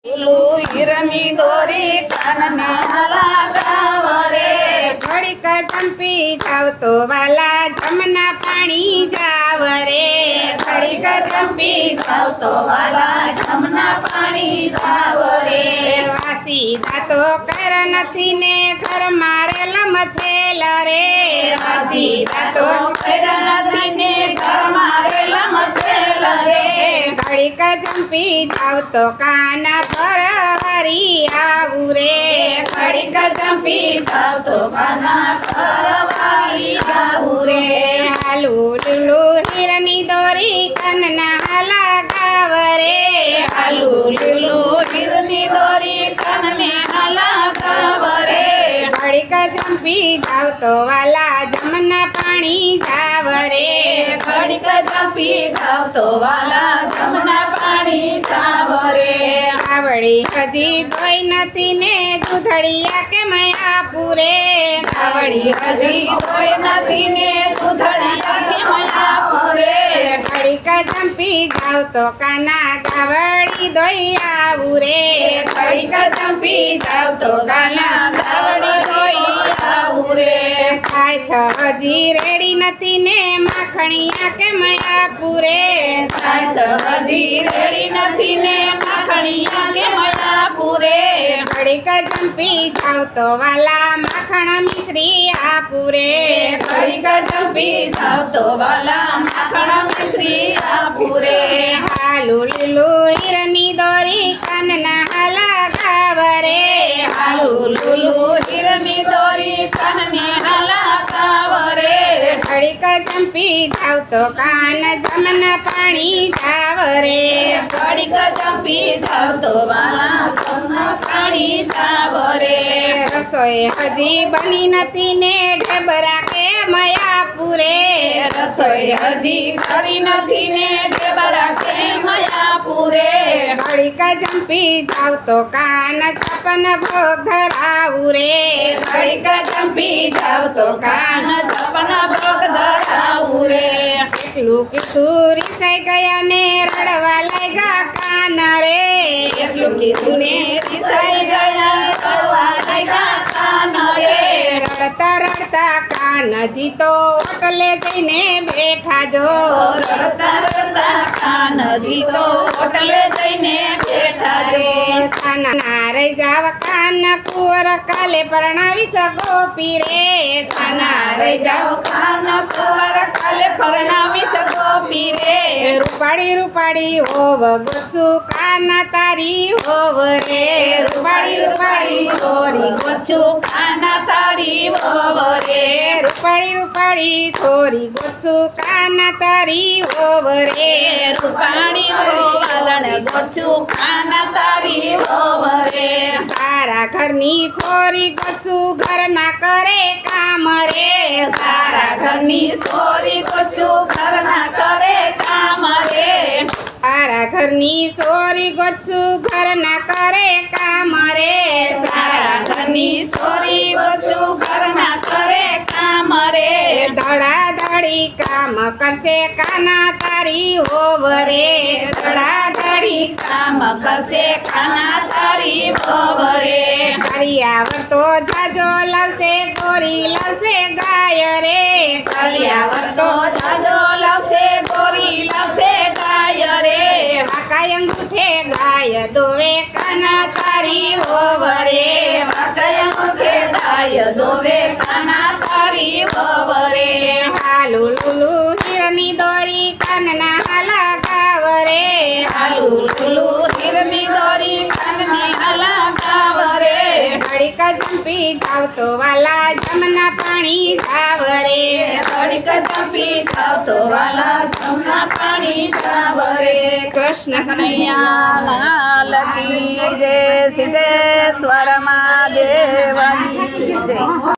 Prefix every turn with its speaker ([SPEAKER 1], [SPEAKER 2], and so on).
[SPEAKER 1] હીરની દોરી કાનને લગાવ રે
[SPEAKER 2] ઘડીક ચંપી જાવ તો વાલા જમના પાણી જાવ રે
[SPEAKER 1] ઘડીક ચંપી જાવ તો વાલા જમના પાણી જાવ રે
[SPEAKER 2] વાસી દાતો કર નથી ને ઘર મારે લમછેલ રે
[SPEAKER 1] વાસી દાતો કર નથી ને ઘર મારે લમછેલ રે
[SPEAKER 2] ઘડીક ચંપી જાવ તો કાન પર હરી આવું રે
[SPEAKER 1] ઘડીક ચંપી જાવ તો કાના પરવારી આવું રે
[SPEAKER 2] હાલું લીલું હીરની દોરી કનના લગાવ રે
[SPEAKER 1] હાલું લીલું હીરની દોરી કાનને લગાવ રે
[SPEAKER 2] ઘડીક ચંપી જાવ તો વાલા જમના પાણી જાવ રે
[SPEAKER 1] ઘડીક ચંપી જાવ તો વાલા જમના પાણી જાવ રે
[SPEAKER 2] કાવડી હજી ધોઈ નથી ને દૂધડિયા કે મયા પૂરે
[SPEAKER 1] કાવડી હજી કોઈ નથી ને દૂધડિયા કે મયા પૂરે
[SPEAKER 2] ઘડીક ચંપી જાવ તો કાના કાવડી ધોઈ આવું રે
[SPEAKER 1] ઘડીક ચંપી જાવ તો કાના કાવડી ધોઈ આવું રે
[SPEAKER 2] થાય છે હજી રેડી નથી ને માખણિયા કે મયા પૂરે
[SPEAKER 1] સાસ હજી રેડી નથી ને માખણિયા કે મયા પૂરે
[SPEAKER 2] ઘડીક ચંપી જાવ તો વાલા માખણ મિશ્રી આપુરે
[SPEAKER 1] ઘડીક ચંપી જાવ તો વાલા માખણ મિશ્રી આપુરે
[SPEAKER 2] હાલું લીલું હીરની દોરી કાનના લગાવ રે
[SPEAKER 1] હાલું લીલું હીરની દોરી કાનને લગાવ રે
[SPEAKER 2] ઘડીક ચંપી જાવ તો કાન જમના પાણી જાવ રે
[SPEAKER 1] ઘડીક ચંપી જાવ તો વાલા જમના પાણી જાવ રે
[SPEAKER 2] રસોઈ હજી બની નથી ને ઢેબરા કે મયા પૂરે
[SPEAKER 1] રસોઈ હજી કરી નથી ને ઢેબરા કે મયા પૂરે
[SPEAKER 2] ઘડીક ચંપી જાવ તો કાન છપન ભોગ ધરાવું રે
[SPEAKER 1] ઘડીક ચંપી જાવ તો કાન છપન ભોગ ધરાવું રે
[SPEAKER 2] એટલું કીધું રીસાઈ ગયા ને રડવા લાગ્યા કાન રે
[SPEAKER 1] એટલું કીધું ને રીસાઈ ગયા રડવા લાગ્યા કાન રે
[SPEAKER 2] રડતા રડતા કાનજી તો ઓટલે જઈને બેઠા જો
[SPEAKER 1] રડતા રડતા કાનજી તો હોટલે જઈને બેઠા જો
[SPEAKER 2] છાના રહી જાવ કાન કુંવર કાલે પરણાવી શકો પીરે
[SPEAKER 1] છાના રહી જાવ કાન કુંવર કાલે પરણાવી શકો પીરે
[SPEAKER 2] રૂપાળી રૂપાળી હોવ ગોસુ કાન તારી હોવ રે
[SPEAKER 1] રૂપાળી રૂપાળી છોરી ગોચું કાના તારી હોવ રે
[SPEAKER 2] રૂપાળી રૂપાળી થોરી ગોસુ કાન તારી હોવ રે
[SPEAKER 1] રૂપાણી હોવાલણ ગોચું કાના તારી હોવ રે
[SPEAKER 2] સારા ઘરની છોરી ગોસુ ઘરના કરે કામ રે
[SPEAKER 1] સારા ઘરની છોરી ગોચું ઘરના કરે કામ રે
[SPEAKER 2] સારા ઘરની છોરી ગોસુ ઘરના કરે કામ રે
[SPEAKER 1] સારા ઘરની છોરી ગોચું ઘરના કરે કામ રે
[SPEAKER 2] ધડા ધડી કામ કરશે કાના તારી હોવ રે ધડા ધડી
[SPEAKER 1] કામ કરશે કાના તારી હોવ રે
[SPEAKER 2] કરિયાવર તો જાજો લાવશે ગોરી લાવશે ગાય રે
[SPEAKER 1] કલિયાવર તો જાજો લાવશે ગોરી લાવશે ગાય રે
[SPEAKER 2] વાકાય અંગૂઠે ગાય દોવે કાના તારી હોવ રે
[SPEAKER 1] વાકય મુખે ગાય દોવે કાના તારી હોવ રે
[SPEAKER 2] હાલું લુલું હીરની દોરી કાનના લગાવ રે
[SPEAKER 1] હાલું લુલું હીરની દોરી કાનને લગાવ રે
[SPEAKER 2] ઘડીક ચંપી જાવ તો વાલા જમના પાણી જાવ રે
[SPEAKER 1] ઘડીક ચંપી જાવ તો વાલા જમના પાણી જાવ રે કૃષ્ણ કનૈયા લાલ કી જય સિદ્ધેશ્વર મહાદેવની જય